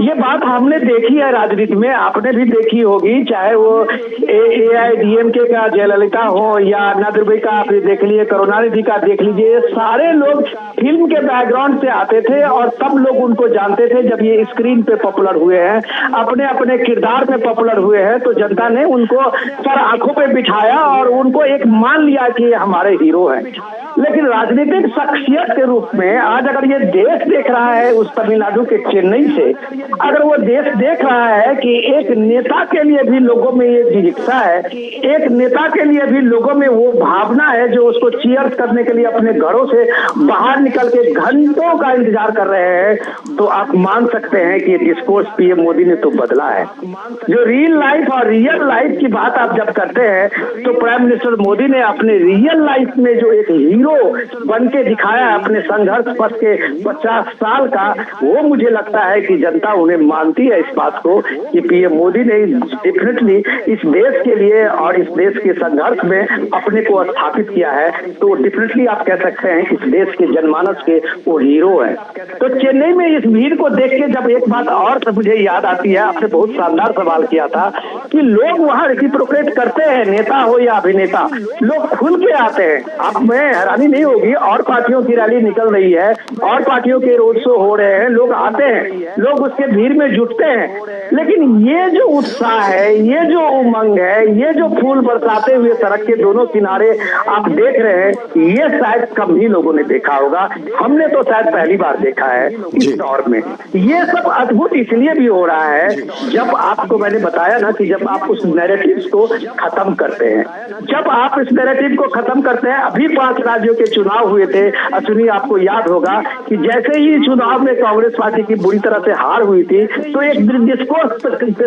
Speaker 3: ये बात हमने देखी है राजनीति में, आपने भी देखी होगी, चाहे वो AIADMK का जयललिता हो या अन्ना दुबे का आप देख लीजिए, करुणानिधि का देख लीजिए, सारे लोग फिल्म के बैकग्राउंड से आते थे और सब लोग उनको जानते थे। जब ये स्क्रीन पे पॉपुलर हुए हैं, अपने अपने किरदार में पॉपुलर हुए हैं, तो जनता ने उनको सर आंखों पे बिठाया और उनको एक मान लिया कि ये हमारे हीरो हैं। लेकिन राजनीतिक शख्सियत के रूप में आज अगर ये देश देख रहा है उस तमिलनाडु के चेन्नई से, अगर वो देश देख रहा है कि एक नेता के लिए भी लोगों में ये जिज्ञासा है, एक नेता के लिए भी लोगों में वो भावना है जो उसको चीयर्स करने के लिए अपने घरों से बाहर निकल के घंटों का इंतजार कर रहे हैं, तो आप मान सकते हैं कि डिस्कोर्स पीएम मोदी ने तो बदला है। जो रियल लाइफ और रियल लाइफ की बात आप जब करते हैं तो प्राइम मिनिस्टर मोदी ने अपने रियल लाइफ में जो एक हीरो बन के दिखाया अपने संघर्ष पथ के 50 साल का, वो मुझे लगता है कि जनता उन्हें मानती है इस बात को कि पीएम मोदी ने डेफिनेटली इस देश के लिए और इस देश के संघर्ष में अपने को स्थापित किया है। तो डेफिनेटली आप कह सकते हैं इस देश के जनमानस के वो हीरो है। तो चेन्नई में इस भीड़ को देख के जब एक बात और मुझे याद आती है, आपने बहुत शानदार सवाल किया था कि लोग वहाँ रेसिप्रोकेट करते हैं, नेता हो या अभिनेता, लोग खुल के आते हैं। अब मैं हैरानी नहीं होगी, और पार्टियों की रैली निकल रही है और पार्टियों के रोड शो हो रहे हैं, लोग आते हैं, लोग उसके भीड़ में जुटते हैं, लेकिन ये जो उत्साह है, ये जो उमंग है, ये जो फूल बरसाते हुए सड़क के दोनों किनारे आप देख रहे हैं, ये शायद कम ही लोगों ने देखा होगा। हमने तो शायद पहली बार देखा है इस दौर में। ये सब अद्भुत इसलिए भी हो रहा है, जब आपको मैंने बताया ना कि जब आप उस नैरेटिव्स को खत्म करते हैं, जब आप इस नैरेटिव को खत्म करते हैं। अभी 5 राज्यों के चुनाव हुए थे, अश्विनी आपको याद होगा कि जैसे ही चुनाव में कांग्रेस पार्टी की बुरी तरह से हार हुई थी, तो एक डिस्कोर्स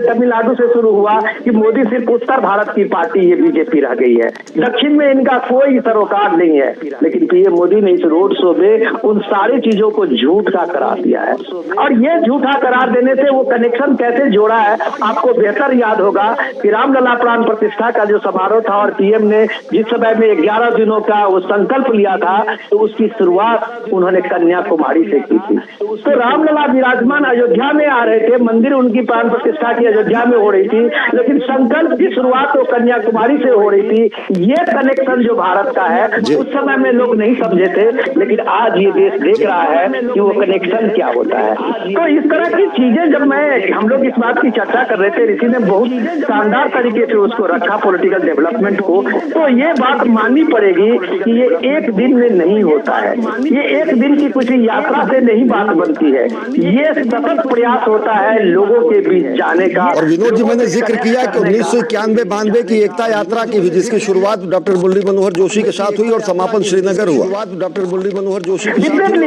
Speaker 3: तमिलनाडु से शुरू हुआ कि मोदी सिर्फ उत्तर भारत की पार्टी, ये बीजेपी रह गई है, दक्षिण में इनका कोई सरोकार नहीं है। लेकिन पीएम मोदी ने इस रोड शो में उन सारी चीजों को झूठ का करार दिया है, और ये झूठा करार देने से वो कनेक्शन कैसे जोड़ा है आपको बेहतर याद होगा कि रामलला प्राण प्रतिष्ठा का जो समारोह था और पीएम ने जिस समय में 11 दिनों का वो संकल्प लिया था, तो उसकी शुरुआत उन्होंने कन्याकुमारी से की थी। तो रामलला विराजमान अयोध्या में आ रहे थे, मंदिर उनकी प्राण प्रतिष्ठा की अयोध्या में हो रही थी, लेकिन संकल्प की शुरुआत तो कन्याकुमारी से हो रही थी। ये कनेक्शन जो भारत का है उस समय में लोग नहीं समझे थे, लेकिन आज ये देश देख रहा है कि वो कनेक्शन क्या होता है। तो इस तरह की चीजें जब हम लोग इस बात की चर्चा कर रहे थे, ऋषि ने बहुत शानदार तरीके से उसको रखा पॉलिटिकल डेवलपमेंट को, तो ये बात माननी पड़ेगी कि ये एक दिन में नहीं होता है, ये एक दिन की कुछ यात्रा से नहीं बात बनती है, ये सतत प्रयास होता है लोगों के बीच जाने का।
Speaker 1: और विनोद जी, मैंने जिक्र किया कि 1991-92 की एकता यात्रा की भी, जिसकी शुरुआत डॉक्टर मुरली मनोहर जोशी के साथ हुई और समापन श्रीनगर हुआ। डॉक्टर मुरली मनोहर जोशी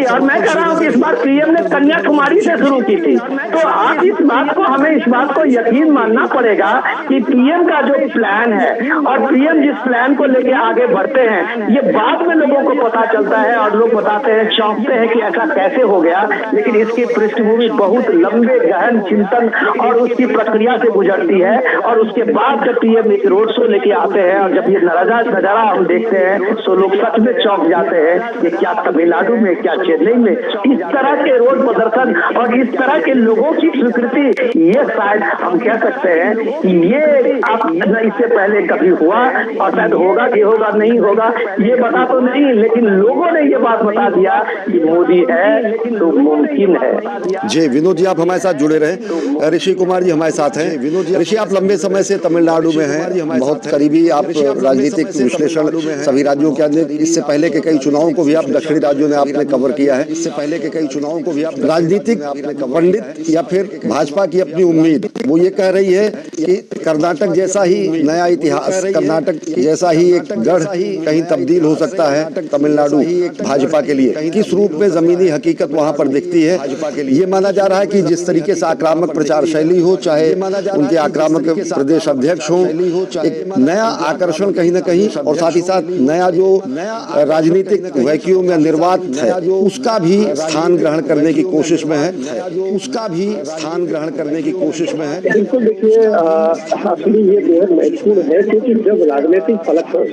Speaker 3: और मैं कह रहा हूँ कि इस बार पीएम ने कन्याकुमारी से शुरू की थी, तो आप हमें इस बात को यकीन मानना पड़ेगा कि पीएम का जो प्लान है और पीएम जिस प्लान को लेके आगे बढ़ते हैं, ये बाद में लोगों को पता चलता है और लोग बताते हैं, चौंकते हैं कि ऐसा कैसे हो गया। लेकिन इसकी पृष्ठभूमि बहुत लंबे गहन चिंतन और उसकी प्रक्रिया से गुजरती है। और उसके बाद जब पीएम एक रोड शो लेके आते हैं और जब ये नजारा हम देखते हैं तो लोग सच में चौंक जाते हैं। ये क्या तमिलनाडु में, क्या चेन्नई में इस तरह के रोड प्रदर्शन और इस तरह के लोगों की स्वीकृति, ये शायद हम कह सकते हैं कि ये आप इससे पहले कभी हुआ और शायद होगा कि होगा नहीं होगा ये बता तो नहीं, लेकिन लोगों ने ये बात बता दिया कि मोदी है तो मुमकिन है।
Speaker 1: जी विनोद जी, आप हमारे साथ जुड़े रहे। ऋषि कुमार जी हमारे साथ हैं। विनोद जी, ऋषि आप लंबे समय से तमिलनाडु में हैं, बहुत करीबी आप राजनीतिक विश्लेषण सभी राज्यों के अंदर, इससे पहले के कई चुनावों को भी आप दक्षिणी राज्यों में आपने कवर किया है। इससे पहले के कई चुनावों को भी आप राजनीतिक पंडित या फिर भाजपा की अपनी उम्मीद वो ये कह रही है कि कर्नाटक जैसा ही नया इतिहास, कर्नाटक जैसा ही एक गढ़ कहीं तब्दील हो सकता है तमिलनाडु भाजपा के लिए। किस रूप में जमीनी हकीकत वहां पर दिखती है ये माना जा रहा है कि जिस तरीके से आक्रामक प्रचार शैली हो, चाहे उनके आक्रामक प्रदेश अध्यक्ष हो, एक नया आकर्षण कहीं न कहीं और साथ ही साथ नया जो राजनीतिक वैक्यूम में निर्वात है उसका भी स्थान ग्रहण करने की कोशिश में है, उसका भी स्थान ग्रहण करने की कोशिश में है।
Speaker 2: बिल्कुल देखिए, असली ये बेहद महत्वपूर्ण है क्योंकि जब राजनीतिक फलक पर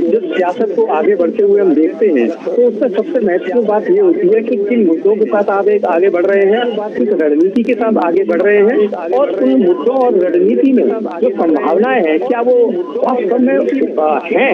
Speaker 2: जब सियासत को आगे बढ़ते हुए हम देखते हैं तो उसमें सबसे महत्वपूर्ण बात ये होती है कि किन मुद्दों के साथ आप आगे बढ़ रहे हैं, किस रणनीति के साथ आगे बढ़ रहे हैं और उन मुद्दों और रणनीति में जो संभावनाएं हैं क्या वो वास्तव में है।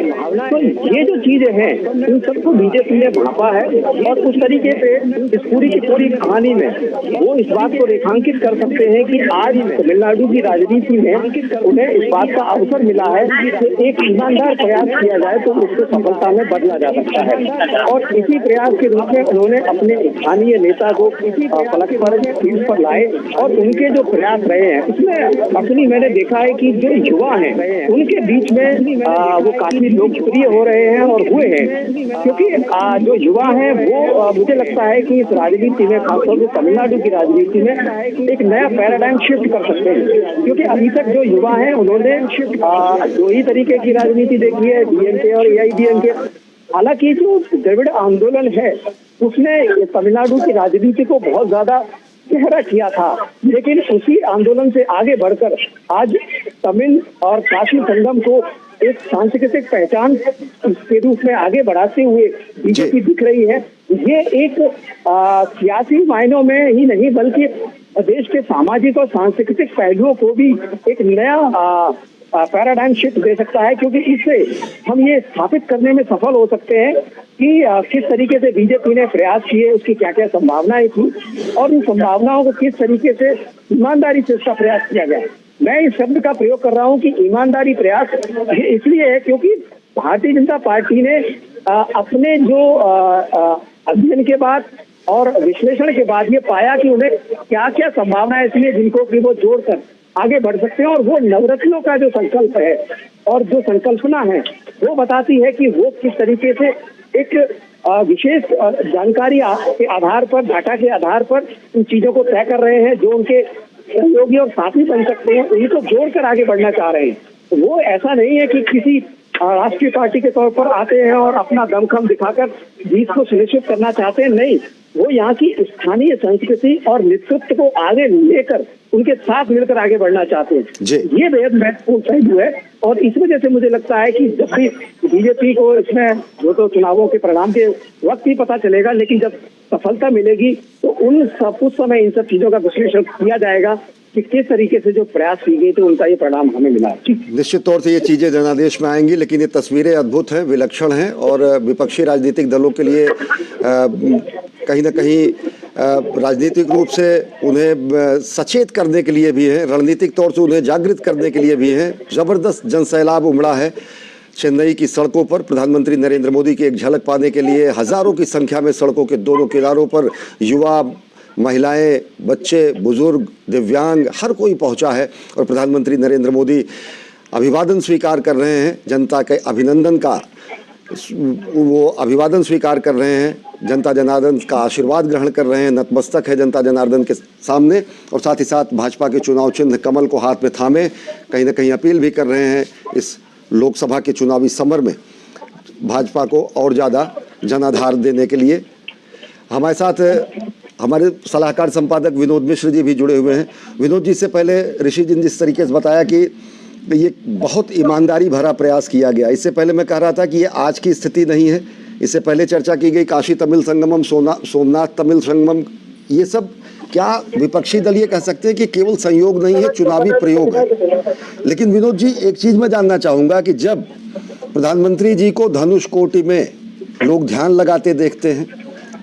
Speaker 2: तो ये जो चीजें हैं इन सबको बीजेपी ने भांपा है और उस तरीके से इस पूरी की पूरी कहानी में वो इस बात को रेखांकित कर सकते हैं कि आज तमिलनाडु की राजनीति में उन्हें इस बात का अवसर मिला है कि एक ईमानदार प्रयास किया जाए तो उसको सफलता में बदला जा सकता है। और इसी प्रयास के रूप में उन्होंने अपने स्थानीय नेता को फलक पर शीर्ष पर लाए और उनके जो प्रयास रहे हैं उसमें असली मैंने देखा है कि जो युवा हैं उनके बीच में वो काफी लोकप्रिय हो रहे हैं और हुए हैं क्योंकि जो युवा हैं वो मुझे लगता है कि इस राजनीति में खासतौर से तमिलनाडु की राजनीति में एक नया पैराडाइम शिफ्ट कर सकते हैं। क्योंकि अभी तक जो युवा हैं उन्होंने दो ही तरीके की राजनीति देखी है, डीएमके और एआईडीएमके। हालांकि जो द्रविड़ आंदोलन है उसने तमिलनाडु की राजनीति को बहुत ज्यादा गहरा किया था, लेकिन उसी आंदोलन से आगे बढ़कर आज तमिल और काशी संगम को एक सांस्कृतिक पहचान के रूप में आगे बढ़ाते हुए बीजेपी दिख रही है। ये एक सियासी मायनों में ही नहीं बल्कि देश के सामाजिक और सांस्कृतिक पहलुओं को भी एक नया पैराडाइम शिफ्ट दे सकता है, क्योंकि इससे हम ये स्थापित करने में सफल हो सकते हैं कि किस तरीके से बीजेपी ने प्रयास किए, उसकी क्या क्या संभावनाएं थी और उन संभावनाओं को किस तरीके से ईमानदारी से उसका प्रयास किया गया। मैं इस शब्द का प्रयोग कर रहा हूं कि ईमानदारी प्रयास इसलिए है क्योंकि भारतीय जनता पार्टी ने अपने जो अध्ययन के बाद और विश्लेषण के बाद ये पाया कि उन्हें क्या क्या संभावनाएं इसलिए जिनको कि वो जोड़कर आगे बढ़ सकते हैं और वो नवरत्नों का जो संकल्प है और जो संकल्पना है वो बताती है कि वो किस तरीके से एक विशेष जानकारी के आधार पर, डाटा के आधार पर इन चीजों को तय कर रहे हैं। जो उनके सहयोगी और साथी बन सकते हैं उन्हीं को जोड़कर आगे बढ़ना चाह रहे हैं। वो ऐसा नहीं है कि किसी राष्ट्रीय पार्टी के तौर पर आते हैं और अपना दमखम दिखाकर जीत को सुनिश्चित करना चाहते हैं, नहीं, वो यहाँ की स्थानीय संस्कृति और नेतृत्व को आगे लेकर उनके साथ मिलकर आगे बढ़ना चाहते हैं। ये बेहद महत्वपूर्ण पहलू है और इस वजह से मुझे लगता है कि जब भी बीजेपी को इसमें जो तो चुनावों के परिणाम के वक्त ही पता चलेगा, लेकिन जब सफलता मिलेगी तो उस समय इन सब चीजों का विश्लेषण किया जाएगा कि किस तरीके से जो प्रयास की गई तो उनका ये परिणाम हमें मिला।
Speaker 1: निश्चित तौर से ये चीजें जनादेश में आएंगी, लेकिन ये तस्वीरें अद्भुत हैं, विलक्षण हैं और विपक्षी राजनीतिक दलों के लिए कहीं ना कहीं राजनीतिक रूप से उन्हें सचेत करने के लिए भी है, रणनीतिक तौर से उन्हें जागृत करने के लिए भी है। जबरदस्त जनसैलाब उमड़ा है चेन्नई की सड़कों पर। प्रधानमंत्री नरेंद्र मोदी की एक झलक पाने के लिए हजारों की संख्या में सड़कों के दोनों किनारों पर युवा, महिलाएं, बच्चे, बुजुर्ग, दिव्यांग हर कोई पहुंचा है और प्रधानमंत्री नरेंद्र मोदी अभिवादन स्वीकार कर रहे हैं। जनता के अभिनंदन का वो अभिवादन स्वीकार कर रहे हैं, जनता जनार्दन का आशीर्वाद ग्रहण कर रहे हैं, नतमस्तक है जनता जनार्दन के सामने और साथ ही साथ भाजपा के चुनाव चिन्ह कमल को हाथ में थामे कहीं ना कहीं अपील भी कर रहे हैं इस लोकसभा के चुनावी समर में। भाजपा को और ज़्यादा जनाधार देने के लिए। हमारे साथ हमारे सलाहकार संपादक विनोद मिश्र जी भी जुड़े हुए हैं। विनोद जी, से पहले ऋषि जी ने जिस तरीके से बताया कि ये बहुत ईमानदारी भरा प्रयास किया गया, इससे पहले मैं कह रहा था कि ये आज की स्थिति नहीं है। इससे पहले चर्चा की गई काशी तमिल संगमम, सोमनाथ तमिल संगमम, ये सब क्या विपक्षी दल ये कह सकते हैं कि केवल संयोग नहीं है, चुनावी प्रयोग है। लेकिन विनोद जी, एक चीज़ मैं जानना चाहूँगा कि जब प्रधानमंत्री जी को धनुष कोटि में लोग ध्यान लगाते देखते हैं,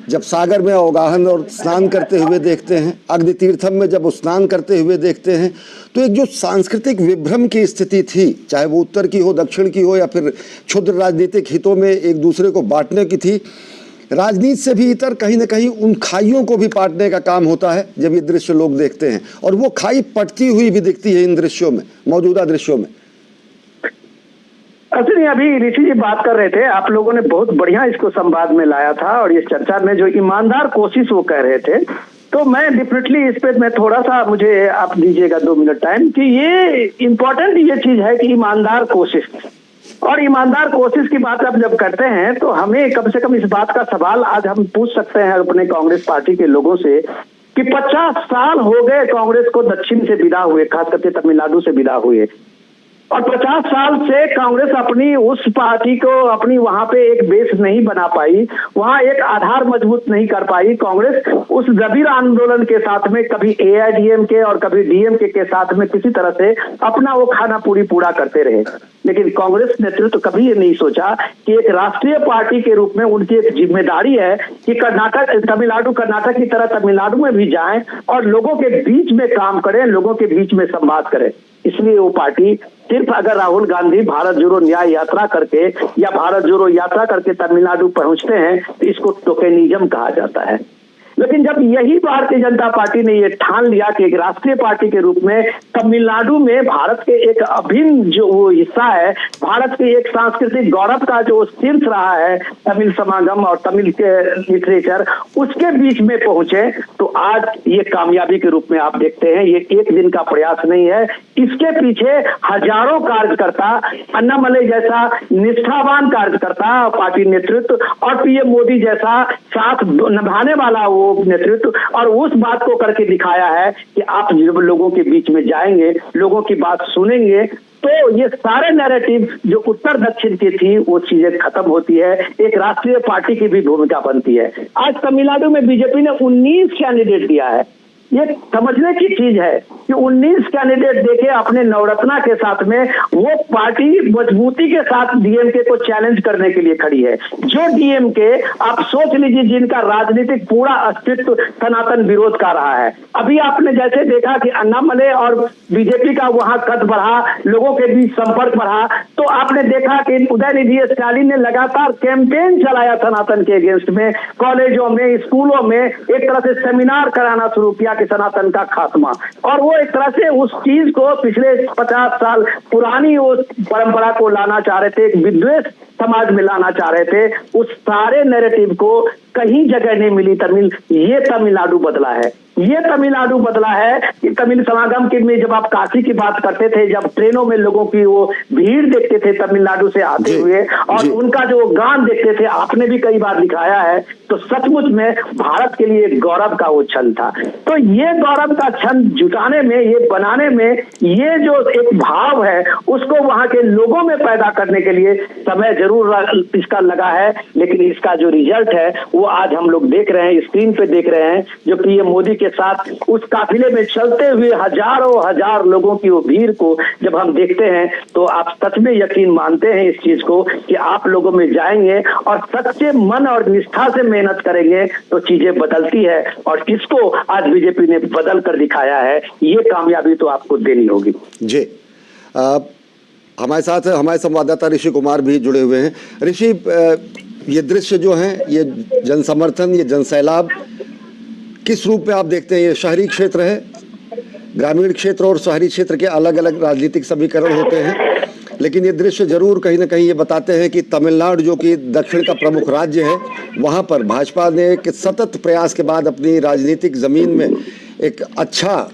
Speaker 1: जब सागर में अवगाहन और स्नान करते हुए देखते हैं, अग्नि तीर्थम में जब स्नान करते हुए देखते हैं, तो एक जो सांस्कृतिक विभ्रम की स्थिति थी, चाहे वो उत्तर की हो, दक्षिण की हो, या फिर क्षुद्र राजनीतिक हितों में एक दूसरे को बांटने की थी, राजनीति से भी इतर कहीं ना कहीं उन खाइयों को भी पाटने का काम होता है जब ये दृश्य लोग देखते हैं। और वो खाई पटती हुई भी दिखती है इन दृश्यों में, मौजूदा दृश्यों में।
Speaker 3: असली अभी ऋषि जी बात कर रहे थे, आप लोगों ने बहुत बढ़िया इसको संवाद में लाया था, और इस चर्चा में जो ईमानदार कोशिश वो कह रहे थे, तो मैं डेफिनेटली इस पे मैं थोड़ा सा, मुझे आप दीजिएगा 2 मिनट टाइम, कि ये इम्पोर्टेंट ये चीज है कि ईमानदार कोशिश। और ईमानदार कोशिश की बात आप जब करते हैं तो हमें कम से कम इस बात का सवाल आज हम पूछ सकते हैं अपने कांग्रेस पार्टी के लोगों से कि 50 साल हो गए कांग्रेस को दक्षिण से विदा हुए, खास करके तमिलनाडु से विदा हुए, और 50 साल से कांग्रेस अपनी उस पार्टी को अपनी वहां पे एक बेस नहीं बना पाई, वहां एक आधार मजबूत नहीं कर पाई। कांग्रेस उस द्रविड़ आंदोलन के साथ में कभी एआईडीएमके और कभी डीएमके के साथ में किसी तरह से अपना वो खाना पूरा करते रहे, लेकिन कांग्रेस नेतृत्व कभी ये नहीं सोचा कि एक राष्ट्रीय पार्टी के रूप में उनकी एक जिम्मेदारी है कि कर्नाटक की तरह तमिलनाडु में भी जाएं और लोगों के बीच में काम करें, लोगों के बीच में संवाद करें। इसलिए वो पार्टी सिर्फ अगर राहुल गांधी भारत जोड़ो न्याय यात्रा करके या भारत जोड़ो यात्रा करके तमिलनाडु पहुंचते हैं तो इसको टोकेनिज्म कहा जाता है। लेकिन जब यही भारतीय जनता पार्टी ने ये ठान लिया कि एक राष्ट्रीय पार्टी के रूप में तमिलनाडु में भारत के एक अभिन्न जो वो हिस्सा है, भारत के एक सांस्कृतिक गौरव का जो शीर्ष रहा है तमिल समागम और तमिल के लिटरेचर, उसके बीच में पहुंचे, तो आज ये कामयाबी के रूप में आप देखते हैं। ये एक दिन का प्रयास नहीं है, इसके पीछे हजारों कार्यकर्ता, अन्नामलई जैसा निष्ठावान कार्यकर्ता, पार्टी नेतृत्व और पीएम मोदी जैसा साथ निभाने वाला वो नेतृत्व, और उस बात को करके दिखाया है कि आप जब लोगों के बीच में जाएंगे, लोगों की बात सुनेंगे, तो ये सारे नैरेटिव जो उत्तर दक्षिण की थी वो चीजें खत्म होती है, एक राष्ट्रीय पार्टी की भी भूमिका बनती है। आज तमिलनाडु में बीजेपी ने 19 कैंडिडेट दिया है। ये समझने की चीज है कि 19 कैंडिडेट देके अपने नवरत्ना के साथ में वो पार्टी मजबूती के साथ डीएमके को चैलेंज करने के लिए खड़ी है। जो डीएमके आप सोच लीजिए जिनका राजनीतिक पूरा अस्तित्व सनातन विरोध का रहा है। अभी आपने जैसे देखा कि अन्नामलई और बीजेपी का वहां कद बढ़ा, लोगों के बीच संपर्क बढ़ा, तो आपने देखा कि उदयनिधि स्टालिन ने लगातार कैंपेन चलाया सनातन के अगेंस्ट में, कॉलेजों में, स्कूलों में एक तरह से सेमिनार कराना शुरू किया कि सनातन का खात्मा, और वो एक तरह से उस चीज को पिछले 50 साल पुरानी उस परंपरा को लाना चाह रहे थे, एक विद्वेष समाज में लाना चाह रहे थे। उस सारे नैरेटिव को कहीं जगह नहीं मिली ये तमिलनाडु बदला है। ये तमिलनाडु बदला है कि तमिल समागम के में जब आप काशी की बात करते थे, जब ट्रेनों में लोगों की वो भीड़ देखते थे तमिलनाडु से आते हुए और उनका जो गान देखते थे, आपने भी कई बार दिखाया है, तो सचमुच में भारत के लिए गौरव का वो क्षण था। तो ये गौरव का क्षण जुटाने में, ये बनाने में, ये जो एक भाव है उसको वहां के लोगों में पैदा करने के लिए समय जरूर इसका लगा है, लेकिन इसका जो रिजल्ट है वो आज हम लोग देख रहे हैं, स्क्रीन पे देख रहे हैं, जो पीएम मोदी के साथ उस काफिले में चलते हुए हजार लोगों की वो भीड़ को जब हम देखते हैं तो आप सच में यकीन मानते हैं इस चीज को कि आप लोगों में जाएंगे और सच्चे मन और निष्ठा से मेहनत करेंगे तो चीजें बदलती है, और इसको आज बीजेपी ने बदल कर दिखाया है। ये कामयाबी तो आपको देनी होगी।
Speaker 1: जी, हमारे साथ हमारे संवाददाता ऋषि कुमार भी जुड़े हुए हैं। ऋषि, ये दृश्य जो हैं, ये जनसमर्थन, ये जनसैलाब किस रूप में आप देखते हैं? ये शहरी क्षेत्र है, ग्रामीण क्षेत्र और शहरी क्षेत्र के अलग अलग राजनीतिक समीकरण होते हैं, लेकिन ये दृश्य जरूर कहीं ना कहीं ये बताते हैं कि तमिलनाडु जो कि दक्षिण का प्रमुख राज्य है, वहाँ पर भाजपा ने एक सतत प्रयास के बाद अपनी राजनीतिक ज़मीन में एक अच्छा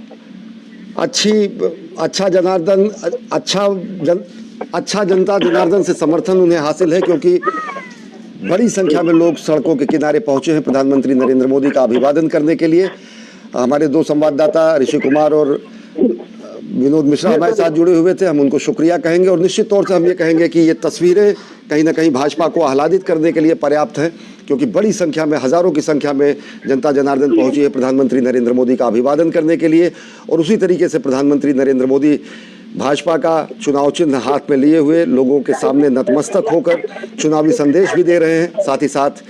Speaker 1: जनार्दन, अच्छा जनता जनार्दन से समर्थन उन्हें हासिल है, क्योंकि बड़ी संख्या में लोग सड़कों के किनारे पहुंचे हैं प्रधानमंत्री नरेंद्र मोदी का अभिवादन करने के लिए। हमारे दो संवाददाता ऋषि कुमार और विनोद मिश्रा हमारे साथ जुड़े हुए थे, हम उनको शुक्रिया कहेंगे और निश्चित तौर से हम ये कहेंगे कि ये तस्वीरें कहीं ना कहीं भाजपा को आह्लादित करने के लिए पर्याप्त हैं, क्योंकि बड़ी संख्या में, हजारों की संख्या में जनता जनार्दन पहुंची है प्रधानमंत्री नरेंद्र मोदी का अभिवादन करने के लिए। और उसी तरीके से प्रधानमंत्री नरेंद्र मोदी भाजपा का चुनाव चिन्ह हाथ में लिए हुए लोगों के सामने नतमस्तक होकर चुनावी संदेश भी दे रहे हैं, साथ ही साथ